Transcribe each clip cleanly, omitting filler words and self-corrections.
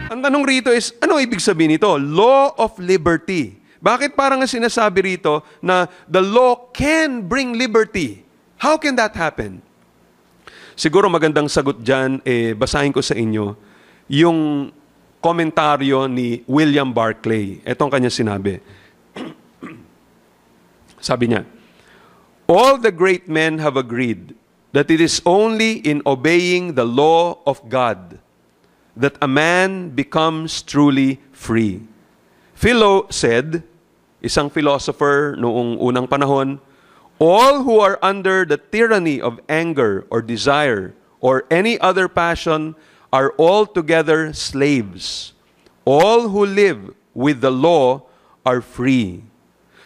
Ang tanong rito is, ano ibig sabihin nito? Law of liberty. Bakit parang ang sinasabi rito na the law can bring liberty? How can that happen? Siguro magandang sagot dyan, basahin ko sa inyo yung komentaryo ni William Barclay. Ito ang kanya sinabi. Sabi niya, all the great men have agreed that it is only in obeying the law of God that a man becomes truly free. Philo said, isang philosopher noong unang panahon, all who are under the tyranny of anger or desire or any other passion are altogether slaves. All who live with the law are free.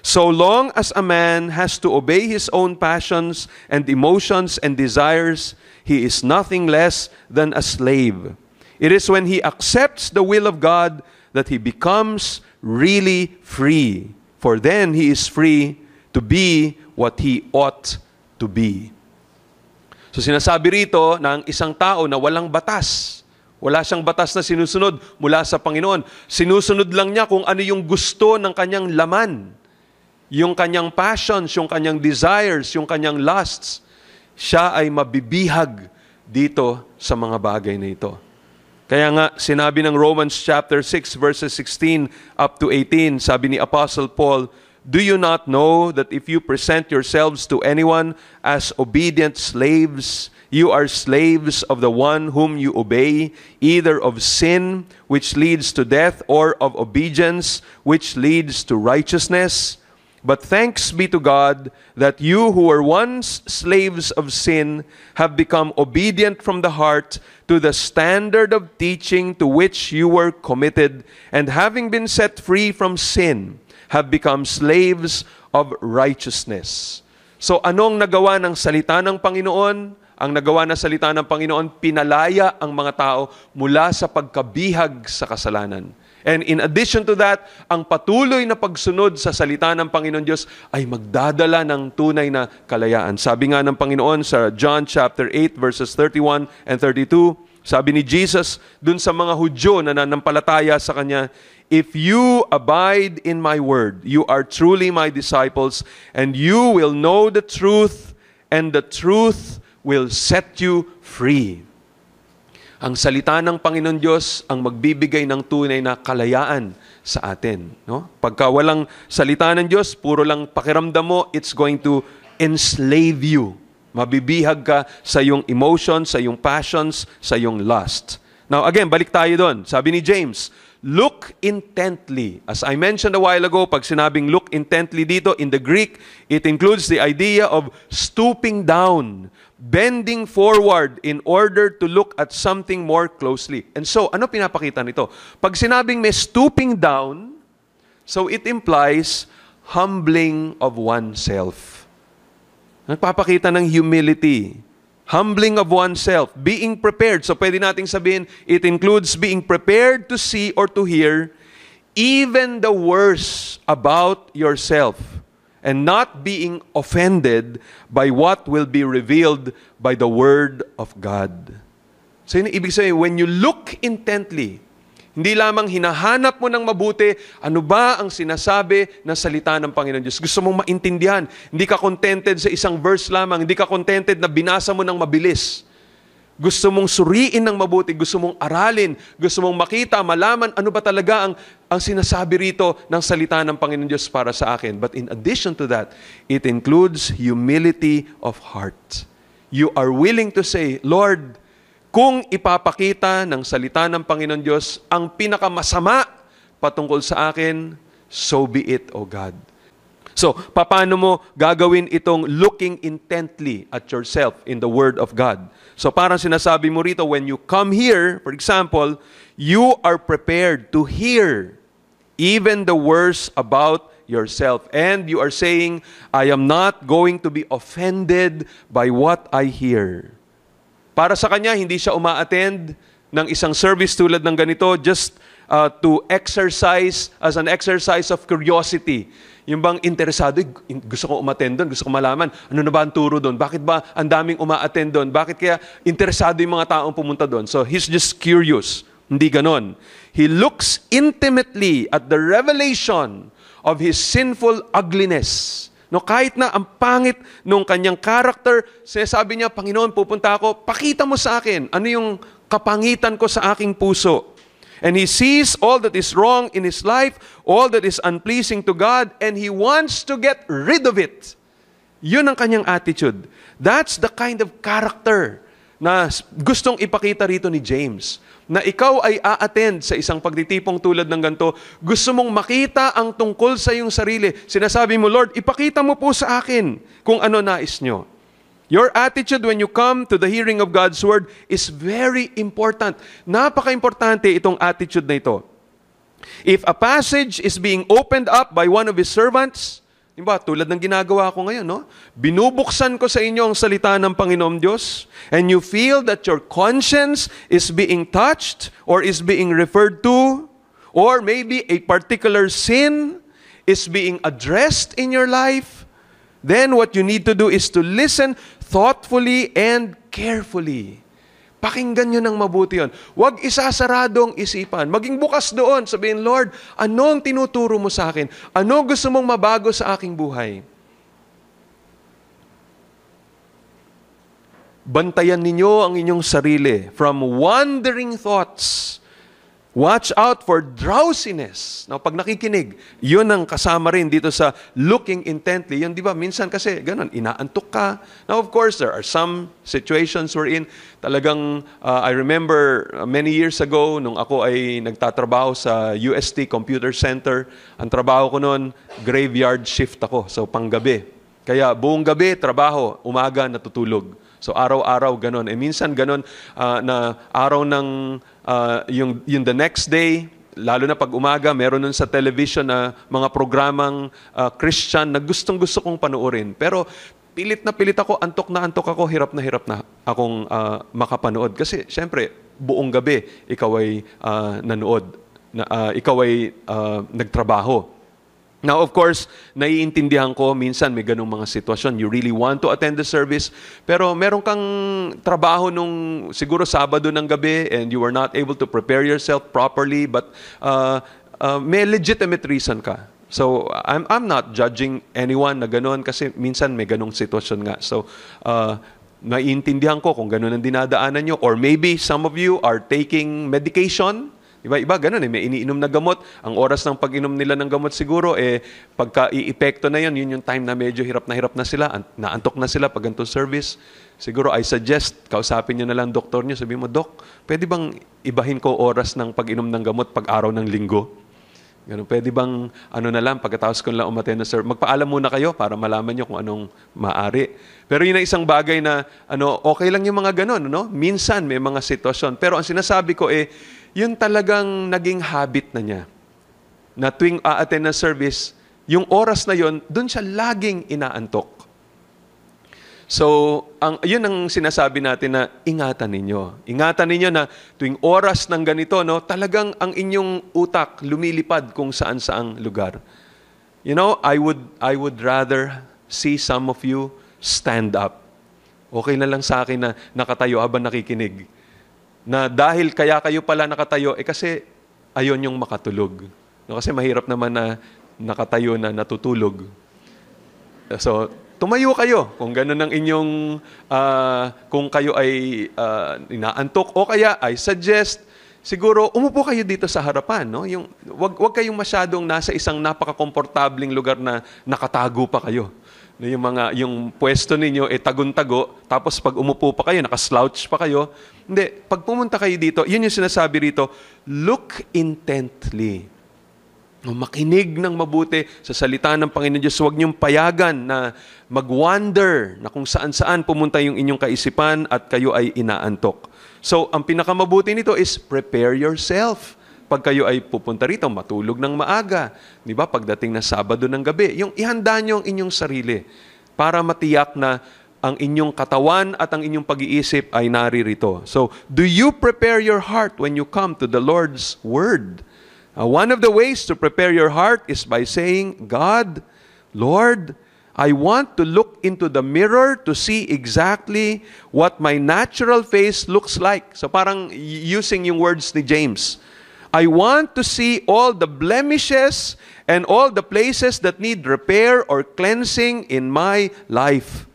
So long as a man has to obey his own passions and emotions and desires, he is nothing less than a slave. It is when he accepts the will of God that he becomes really free. For then he is free to be what he ought to be. So sinasabi rito ng isang tao na walang batas. Wala siyang batas na sinusunod mula sa Panginoon. Sinusunod lang niya kung ano yung gusto ng kanyang laman. Yung kanyang passions, yung kanyang desires, yung kanyang lusts. Siya ay mabibihag dito sa mga bagay na ito. Kaya nga, sinabi ng Romans chapter 6, verses 16 up to 18, sabi ni Apostle Paul, do you not know that if you present yourselves to anyone as obedient slaves, you are slaves of the one whom you obey, either of sin, which leads to death, or of obedience, which leads to righteousness? But thanks be to God that you who were once slaves of sin have become obedient from the heart to the standard of teaching to which you were committed, and having been set free from sin, have become slaves of righteousness. So anong nagawa ng salita ng Panginoon? Ang nagawa ng salita ng Panginoon, pinalaya ang mga tao mula sa pagkabihag sa kasalanan. And in addition to that, ang patuloy na pagsunod sa salita ng Panginoon Diyos ay magdadala ng tunay na kalayaan. Sabi nga ng Panginoon sa John chapter 8 verses 31 and 32, sabi ni Jesus dun sa mga Hudyo na nanampalataya sa Kanya, if you abide in my word, you are truly my disciples, and you will know the truth, and the truth will set you free. Ang salita ng Panginoon Diyos ang magbibigay ng tunay na kalayaan sa atin. No? Pagka walang salita ng Diyos, puro lang pakiramdam mo, it's going to enslave you. Mabibihag ka sa iyong emotions, sa iyong passions, sa iyong lust. Now again, balik tayo doon. Sabi ni James, look intently. As I mentioned a while ago, pag sinabing look intently dito, in the Greek, it includes the idea of stooping down, bending forward in order to look at something more closely. And so, ano pinapakita nito? Pag sinabing may stooping down, so it implies humbling of oneself. Nagpapakita ng humility. Humbling of oneself. Being prepared. So pwede nating sabihin, it includes being prepared to see or to hear even the worst about yourself, and not being offended by what will be revealed by the Word of God. So yun ibig sabihin, when you look intently, hindi lamang hinahanap mo ng mabuti, ano ba ang sinasabi ng salita ng Panginoon Diyos. Gusto mong maintindihan. Hindi ka contented sa isang verse lamang. Hindi ka contented na binasa mo ng mabilis. Gusto mong suriin ng mabuti, gusto mong aralin, gusto mong makita, malaman ano ba talaga ang sinasabi rito ng salita ng Panginoon Diyos para sa akin. But in addition to that, it includes humility of heart. You are willing to say, Lord, kung ipapakita ng salita ng Panginoon Diyos ang pinakamasama patungkol sa akin, so be it, O God. So, paano mo gagawin itong looking intently at yourself in the Word of God? So, parang sinasabi mo rito, when you come here, for example, you are prepared to hear even the worst about yourself. And you are saying, I am not going to be offended by what I hear. Para sa kanya, hindi siya uma-attend ng isang service tulad ng ganito just to exercise, as an exercise of curiosity. Yung bang interesado, gusto ko umattend doon, gusto ko malaman, ano na ba ang turo doon? Bakit ba ang daming uma-attend doon? Bakit kaya interesado yung mga taong pumunta doon? So, he's just curious. Hindi ganon. He looks intimately at the revelation of his sinful ugliness. No, kahit na ang pangit nung kanyang character, sinasabi niya, Panginoon, pupunta ako, pakita mo sa akin, ano yung kapangitan ko sa aking puso. And he sees all that is wrong in his life, all that is unpleasing to God, and he wants to get rid of it. Yun ang kanyang attitude. That's the kind of character na gustong ipakita rito ni James. Na ikaw ay a-attend sa isang pagtitipong tulad ng ganito, gusto mong makita ang tungkol sa iyong sarili. Sinasabi mo, Lord, ipakita mo po sa akin kung ano nais nyo. Your attitude when you come to the hearing of God's Word is very important. Napaka-importante itong attitude na ito. If a passage is being opened up by one of His servants, diba, tulad ng ginagawa ko ngayon, no? Binubuksan ko sa inyo ang salita ng Panginoong Diyos, and you feel that your conscience is being touched or is being referred to, or maybe a particular sin is being addressed in your life, then what you need to do is to listen thoughtfully and carefully. Pakinggan nyo ng mabuti yun. Huwag isasaradong isipan. Maging bukas doon. Sabihin, Lord, ano ang tinuturo mo sa akin? Ano gusto mong mabago sa aking buhay? Bantayan ninyo ang inyong sarili from wandering thoughts. Watch out for drowsiness. Now, pag nakikinig, yun ang kasama rin dito sa looking intently. Yun, di ba, minsan kasi, ganun, inaantok ka. Now, of course, there are some situations wherein talagang, I remember many years ago, nung ako ay nagtatrabaho sa UST Computer Center, ang trabaho ko noon, graveyard shift ako, so panggabi. Kaya buong gabi, trabaho, umaga, natutulog. So araw-araw ganon. Minsan ganon na araw ng yung the next day, lalo na pag umaga, meron nun sa television na mga programang Christian na gustong-gusto kong panoorin. Pero pilit na pilit ako, antok na hirap na akong makapanood. Kasi syempre, buong gabi, ikaw ay nanood, ikaw ay nagtrabaho. Now, of course, naiintindihan ko, minsan may ganung mga sitwasyon. You really want to attend the service, pero meron kang trabaho nung siguro Sabado ng gabi and you were not able to prepare yourself properly, but may legitimate reason ka. So, I'm not judging anyone na gano'n kasi minsan may ganung sitwasyon nga. So, naiintindihan ko kung gano'n ang dinadaanan nyo. Or maybe some of you are taking medication. Iba ganun may iniinom na gamot. Ang oras ng pag-inom nila ng gamot siguro, pagka i-epekto na yun yung time na medyo hirap na sila, naantok na sila pag ganito service. Siguro, I suggest, kausapin nyo na lang doktor nyo, sabihin mo, Dok, pwede bang ibahin ko oras ng pag-inom ng gamot pag araw ng linggo? Ganun, pwede bang, na lang, pagkatapos ko lang umaten na service, magpaalam muna kayo para malaman nyo kung anong maaari. Pero yun ang isang bagay na, okay lang yung mga ganun, no? Minsan may mga sitwasyon. Pero ang sinasabi ko yun talagang naging habit na niya. Na tuwing a-attend na service, yung oras na yun, dun siya laging inaantok. So, yun ang sinasabi natin na ingatan ninyo. Ingatan ninyo na tuwing oras ng ganito, talagang ang inyong utak lumilipad kung saan-saang lugar. You know, I would rather see some of you stand up. Okay na lang sa akin na nakatayo habang nakikinig. Na dahil kaya kayo pala nakatayo, kasi ayon yung makatulog. Kasi mahirap naman na nakatayo na natutulog. So, tumayo kayo kung gano'n ang inyong, kung kayo ay inaantok. O kaya, I suggest, siguro, umupo kayo dito sa harapan. No? Wag kayong masyadong nasa isang napaka-komportabling lugar na nakatago pa kayo. Yung pwesto ninyo tagun-tago, tapos pag umupo pa kayo, nakaslouch pa kayo. Hindi, pag pumunta kayo dito, yun yung sinasabi rito, look intently. Makinig ng mabuti sa salita ng Panginoon Diyos. Huwag niyong payagan na mag-wander na kung saan-saan pumunta yung inyong kaisipan at kayo ay inaantok. So, ang pinakamabuti nito is prepare yourself. Pag kayo ay pupunta rito, matulog ng maaga. Di ba? Pagdating na Sabado ng gabi, yung ihanda nyo ang inyong sarili para matiyak na ang inyong katawan at ang inyong pag-iisip ay naririto. So, do you prepare your heart when you come to the Lord's Word? One of the ways to prepare your heart is by saying, God, Lord, I want to look into the mirror to see exactly what my natural face looks like. So parang using yung words ni James. I want to see all the blemishes and all the places that need repair or cleansing in my life.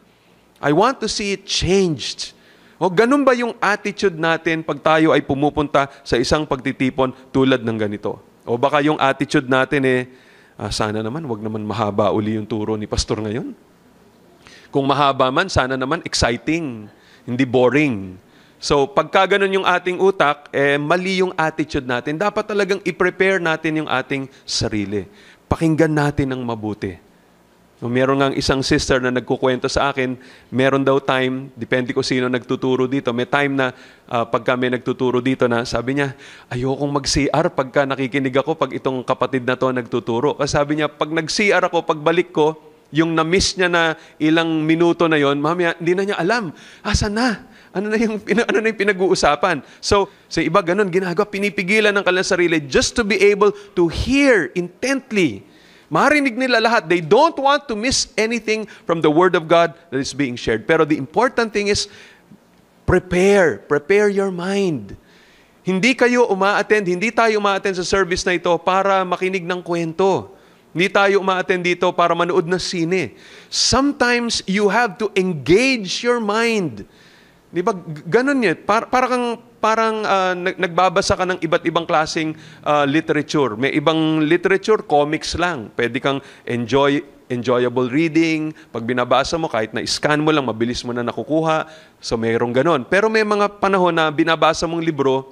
I want to see it changed. O ganun ba yung attitude natin pag tayo ay pumupunta sa isang pagtitipon tulad ng ganito? O baka yung attitude natin sana naman, wag naman mahaba uli yung turo ni pastor ngayon. Kung mahaba man, sana naman exciting, hindi boring. So, pagka ganun yung ating utak, mali yung attitude natin. Dapat talagang i-prepare natin yung ating sarili. Pakinggan natin ng mabuti. Meron nga isang sister na nagkukwento sa akin, meron daw time, depende ko sino nagtuturo dito, may time na pagka may nagtuturo dito na sabi niya, ayokong mag-CR pagka nakikinig ako pag itong kapatid na to nagtuturo. Kasi sabi niya, pag nag-CR ako, pagbalik ko, yung na-miss niya na ilang minuto na yon, mamaya hindi na niya alam, asan na? Ano na yung pinag-uusapan? So, sa iba ganun, ginagawa, pinipigilan ng kanilang sarili just to be able to hear intently. Marinig nila lahat. They don't want to miss anything from the Word of God that is being shared. Pero the important thing is, prepare. Prepare your mind. Hindi tayo umaattend sa service na ito para makinig ng kwento. Hindi tayo umaattend dito para manood ng sine. Sometimes you have to engage your mind. Di ba? Ganun yun. Parang nagbabasa ka ng iba't ibang klaseng literature. May ibang literature, comics lang. Pwede kang enjoyable reading. Pag binabasa mo, kahit na-scan mo lang, mabilis mo na nakukuha. So, mayroong ganon. Pero may mga panahon na binabasa mong libro,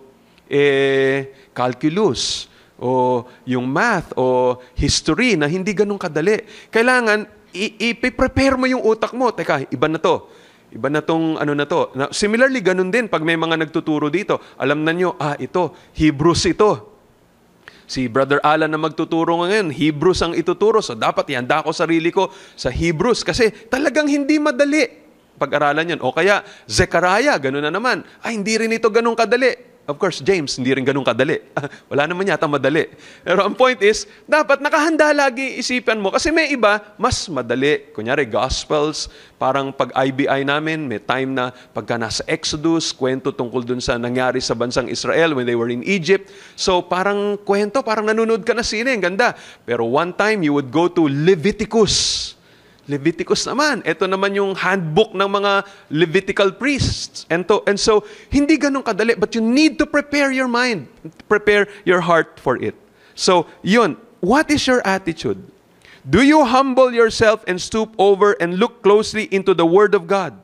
calculus, o yung math, o history, na hindi ganun kadali. Kailangan, i-prepare mo yung utak mo. Teka, iba na to. Iba na tong ano na to. Similarly, ganun din pag may mga nagtuturo dito. Alam na nyo, ito, Hebrews ito. Si Brother Alan na magtuturo ngayon, Hebrews ang ituturo. So dapat ihanda ko sarili ko sa Hebrews kasi talagang hindi madali pag-aralan yan. O kaya, Zechariah, ganun na naman. Hindi rin ito ganun kadali. Of course, James, hindi rin ganun kadali. Wala naman yata madali. Pero ang point is, dapat nakahanda lagi isipan mo. Kasi may iba, mas madali. Kunyari, Gospels, parang pag IBI namin, may time na pagka nasa Exodus, kwento tungkol dun sa nangyari sa bansang Israel when they were in Egypt. So parang kwento, parang nanonood ka na sine, ang ganda. Pero one time, you would go to Leviticus. Leviticus naman. Ito naman yung handbook ng mga Levitical priests. And so, hindi ganun kadali. But you need to prepare your mind. Prepare your heart for it. So, yun. What is your attitude? Do you humble yourself and stoop over and look closely into the Word of God?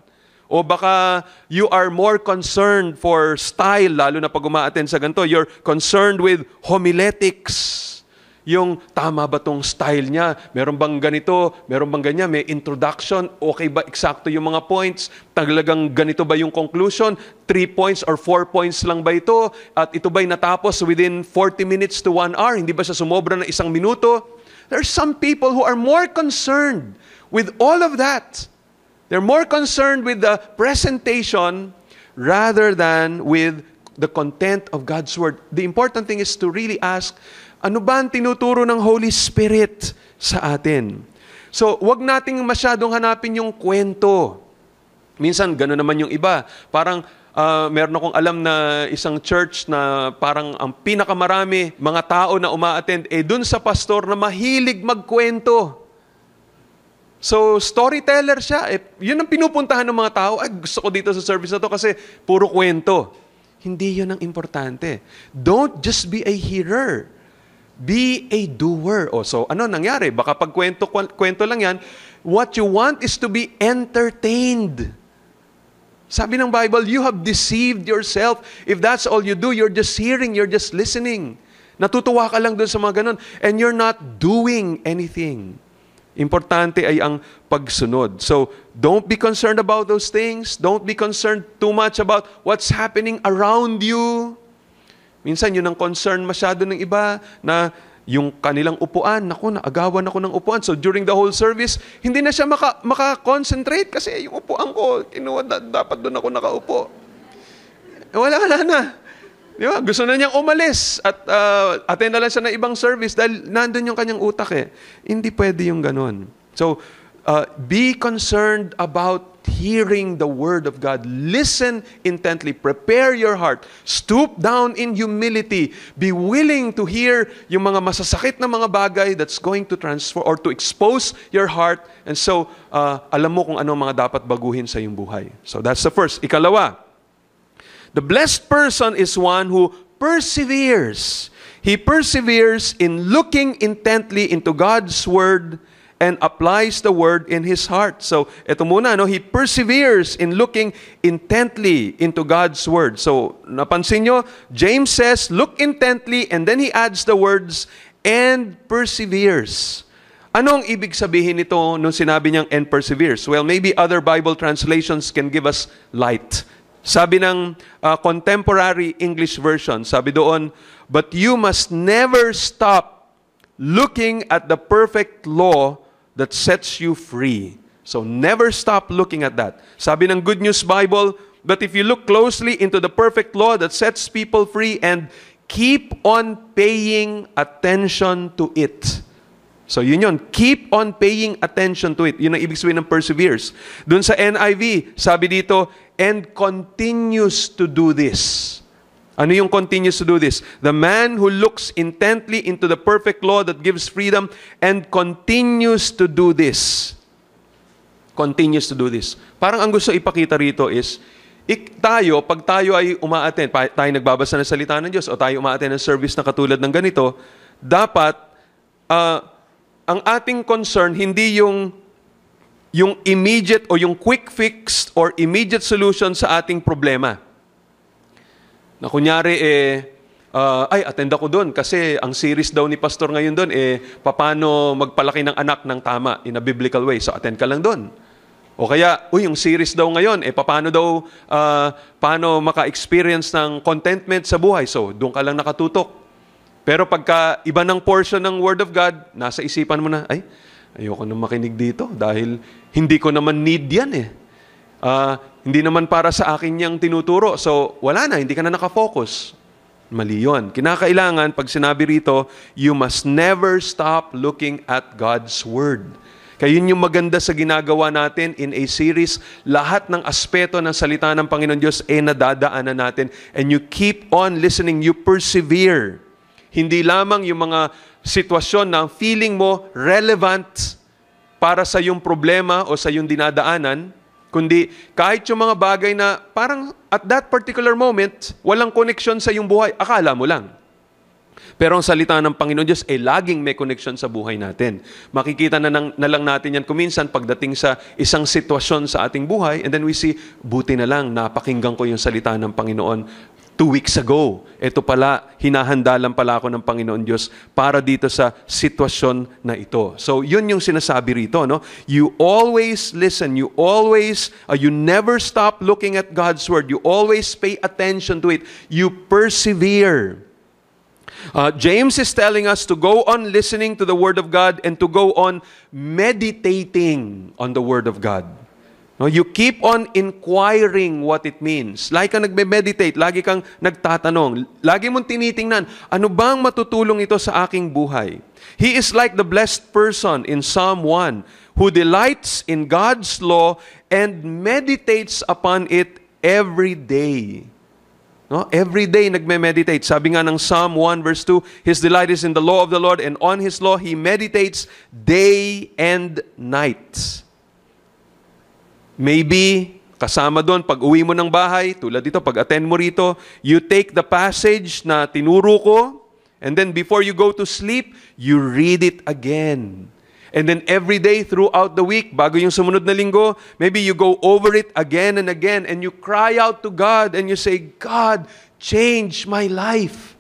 O baka you are more concerned for style, lalo na pag umaattend sa ganito. You're concerned with homiletics. Yung tama ba tong style niya? Meron bang ganito? Meron bang ganyan? May introduction? Okay ba eksakto yung mga points? Talagang ganito ba yung conclusion? 3 points or 4 points lang ba ito? At ito ba'y natapos within 40 minutes to 1 hour? Hindi ba siya sumobra ng 1 minuto? There are some people who are more concerned with all of that. They're more concerned with the presentation rather than with the content of God's Word. The important thing is to really ask, ano ba ang tinuturo ng Holy Spirit sa atin? So, wag nating masyadong hanapin yung kwento. Minsan, gano'n naman yung iba. Parang, meron akong alam na isang church na parang ang pinakamarami mga tao na umaattend, dun sa pastor na mahilig magkwento. So, storyteller siya. Yun ang pinupuntahan ng mga tao. Gusto ko dito sa service na to kasi puro kwento. Hindi yun ang importante. Don't just be a hearer. Be a doer. So ano nangyari? Baka pag kwento lang yan, what you want is to be entertained. Sabi ng Bible, you have deceived yourself. If that's all you do, you're just hearing, you're just listening. Natutuwa ka lang dun sa mga ganun. And you're not doing anything. Importante ay ang pagsunod. So, don't be concerned about those things. Don't be concerned too much about what's happening around you. Minsan, yun ang concern masyado ng iba na yung kanilang upuan, naagawan ako ng upuan. So, during the whole service, hindi na siya maka-concentrate kasi yung upuan ko, dapat doon ako nakaupo. Wala na. Di ba? Gusto na niyang umalis at attend na lang siya ng ibang service dahil nandun yung kanyang utak . Hindi pwede yung ganun. So, be concerned about hearing the Word of God. Listen intently. Prepare your heart. Stoop down in humility. Be willing to hear yung mga masasakit na mga bagay that's going to transform or to expose your heart. And so, alam mo kung ano mga dapat baguhin sa iyong buhay. So that's the first. Ikalawa, the blessed person is one who perseveres. He perseveres in looking intently into God's Word and applies the Word in his heart. So, ito muna, no? He perseveres in looking intently into God's Word. So, napansin nyo, James says, look intently, and then he adds the words, and perseveres. Anong ibig sabihin nito nung sinabi niyang and perseveres? Well, maybe other Bible translations can give us light. Sabi ng contemporary English version, sabi doon, but you must never stop looking at the perfect law that sets you free. So never stop looking at that. Sabi ng Good News Bible, but if you look closely into the perfect law that sets people free and keep on paying attention to it. So yun. Keep on paying attention to it. Yun ang ibig sabihin ng perseveres. Dun sa NIV, sabi dito, and continues to do this. Ano yung continues to do this? The man who looks intently into the perfect law that gives freedom and continues to do this. Continues to do this. Parang ang gusto ipakita rito is, pag tayo ay umaattend, tayo nagbabasa ng salita ng Diyos o tayo umaattend ng service na katulad ng ganito, dapat, ang ating concern, hindi yung immediate o yung quick fix or immediate solution sa ating problema. Na kunyari, attend ako doon kasi ang series daw ni pastor ngayon doon, paano magpalaki ng anak ng tama in a biblical way. So, attend ka lang doon. O kaya, yung series daw ngayon, paano maka-experience ng contentment sa buhay. So, doon ka lang nakatutok. Pero pagka iba ng portion ng Word of God, nasa isipan mo na, ayoko na makinig dito dahil hindi ko naman need yan hindi naman para sa akin niyang tinuturo. So, wala na, hindi ka na nakafocus. Mali yun. Kinakailangan, pag sinabi rito, you must never stop looking at God's Word. Kaya yun yung maganda sa ginagawa natin in a series. Lahat ng aspeto ng salita ng Panginoon Diyos nadadaanan natin. And you keep on listening, you persevere. Hindi lamang yung mga sitwasyon na feeling mo relevant para sa yung problema o sa yung dinadaanan, kundi kahit yung mga bagay na parang at that particular moment, walang connection sa iyong buhay, akala mo lang. Pero ang salita ng Panginoon Diyos laging may connection sa buhay natin. Makikita na lang natin yan kuminsan pagdating sa isang sitwasyon sa ating buhay, and then we see, buti na lang, napakinggan ko yung salita ng Panginoon 2 weeks ago. Ito pala, hinahanda lang pala ako ng Panginoon Diyos para dito sa sitwasyon na ito. So, yun yung sinasabi rito, no? You always listen. You never stop looking at God's Word. You always pay attention to it. You persevere. James is telling us to go on listening to the Word of God and to go on meditating on the Word of God. No, you keep on inquiring what it means. Lagi kang nagme-meditate, lagi kang nagtatanong, lagi mong tinitingnan, ano bang matutulong ito sa aking buhay? He is like the blessed person in Psalm 1 who delights in God's law and meditates upon it every day. No? Every day nagme-meditate. Sabi nga ng Psalm 1 verse 2, his delight is in the law of the Lord, and on his law he meditates day and night. Maybe, kasama doon, pag uwi mo ng bahay, tulad dito, pag attend mo rito, you take the passage na tinuro ko, and then before you go to sleep, you read it again. And then every day throughout the week, bago yung sumunod na linggo, maybe you go over it again and again, and you cry out to God, and you say, God, change my life.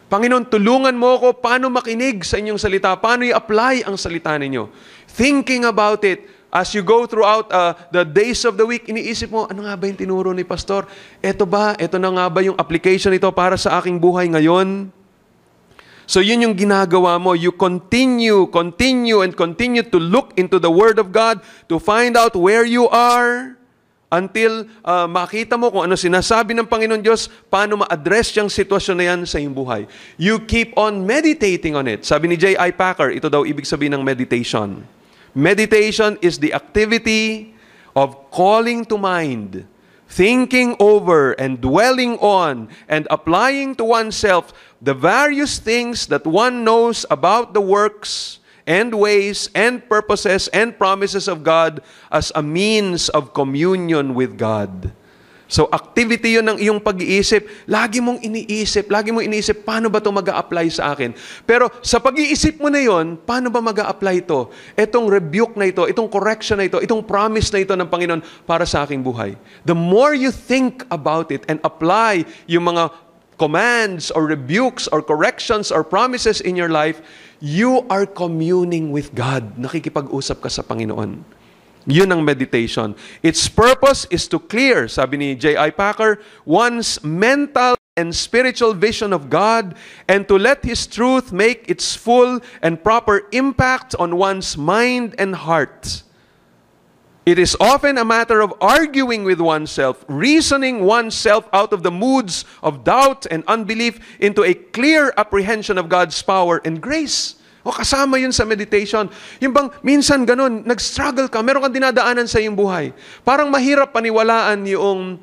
Panginoon, tulungan mo ako paano makinig sa inyong salita, paano i-apply ang salita ninyo. Thinking about it, as you go throughout the days of the week, iniisip mo, ano nga ba yung tinuro ni Pastor? Ito na nga ba yung application ito para sa aking buhay ngayon? So yun yung ginagawa mo. You continue to look into the Word of God to find out where you are until makita mo kung ano sinasabi ng Panginoon Diyos, paano ma-address yung sitwasyon na yan sa iyong buhay. You keep on meditating on it. Sabi ni J.I. Packer, ito daw ibig sabihin ng meditation. Meditation is the activity of calling to mind, thinking over and dwelling on and applying to oneself the various things that one knows about the works and ways and purposes and promises of God as a means of communion with God. So, activity yun ng iyong pag-iisip. Lagi mong iniisip, paano ba ito mag-a-apply sa akin? Pero sa pag-iisip mo na yun, paano ba mag-a-apply ito? Itong rebuke na ito, itong correction na ito, itong promise na ito ng Panginoon para sa aking buhay. The more you think about it and apply yung mga commands or rebukes or corrections or promises in your life, you are communing with God. Nakikipag-usap ka sa Panginoon. Yun ang meditation. Its purpose is to clear, sabi ni J.I. Packer, one's mental and spiritual vision of God and to let His truth make its full and proper impact on one's mind and heart. It is often a matter of arguing with oneself, reasoning oneself out of the moods of doubt and unbelief into a clear apprehension of God's power and grace. O kasama yun sa meditation. Yung bang minsan ganun, nag-struggle ka, meron kang dinadaanan sa iyong buhay. Parang mahirap paniwalaan yung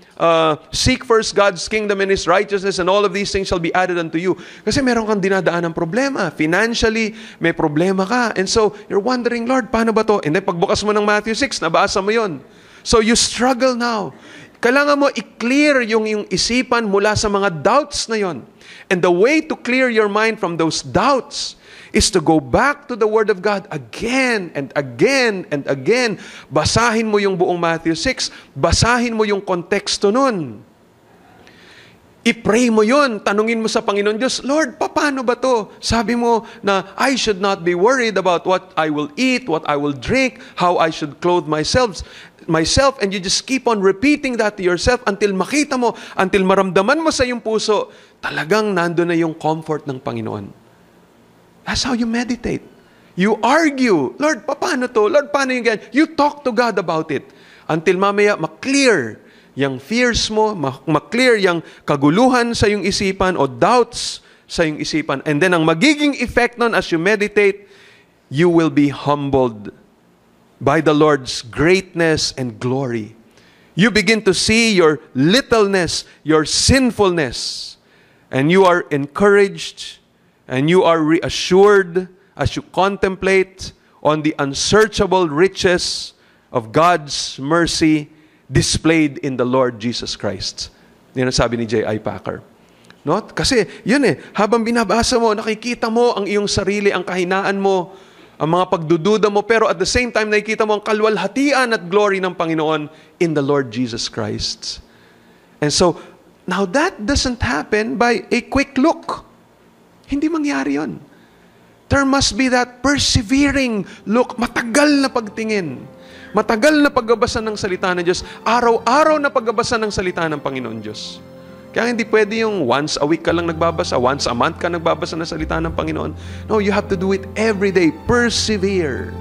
seek first God's kingdom and His righteousness and all of these things shall be added unto you. Kasi meron kang dinadaanan problema. Financially, may problema ka. And so, you're wondering, Lord, paano ba to? And then pagbukas mo ng Matthew 6, nabasa mo yun. So, you struggle now. Kailangan mo i-clear yung isipan mula sa mga doubts na yon. And the way to clear your mind from those doubts is to go back to the Word of God again and again and again. Basahin mo yung buong Matthew 6. Basahin mo yung konteksto nun. I-pray mo yun. Tanungin mo sa Panginoon Diyos, Lord, paano ba to? Sabi mo na I should not be worried about what I will eat, what I will drink, how I should clothe myself, and you just keep on repeating that to yourself until makita mo, until maramdaman mo sa iyong puso, talagang nando na yung comfort ng Panginoon. That's how you meditate. You argue, Lord, paano to? Lord, paano yung ganyan? You talk to God about it. Until mamaya, maklear yung fears mo, maklear yung kaguluhan sa yung isipan o doubts sa yung isipan. And then, ang magiging effect nun as you meditate, you will be humbled by the Lord's greatness and glory. You begin to see your littleness, your sinfulness, and you are encouraged and you are reassured as you contemplate on the unsearchable riches of God's mercy displayed in the Lord Jesus Christ. Yan ang sabi ni J.I. Packer. No? Kasi, yun habang binabasa mo, nakikita mo ang iyong sarili, ang kahinaan mo, ang mga pagdududa mo, pero at the same time, nakikita mo ang kalwalhatian at glory ng Panginoon in the Lord Jesus Christ. And so, now that doesn't happen by a quick look. Hindi mangyari yun. There must be that persevering look, matagal na pagtingin, matagal na pagbabasa ng salita ng Diyos, araw-araw na pagbabasa ng salita ng Panginoon Diyos. Kaya hindi pwede yung once a week ka lang nagbabasa, once a month ka nagbabasa ng salita ng Panginoon. No, you have to do it every day. Persevere.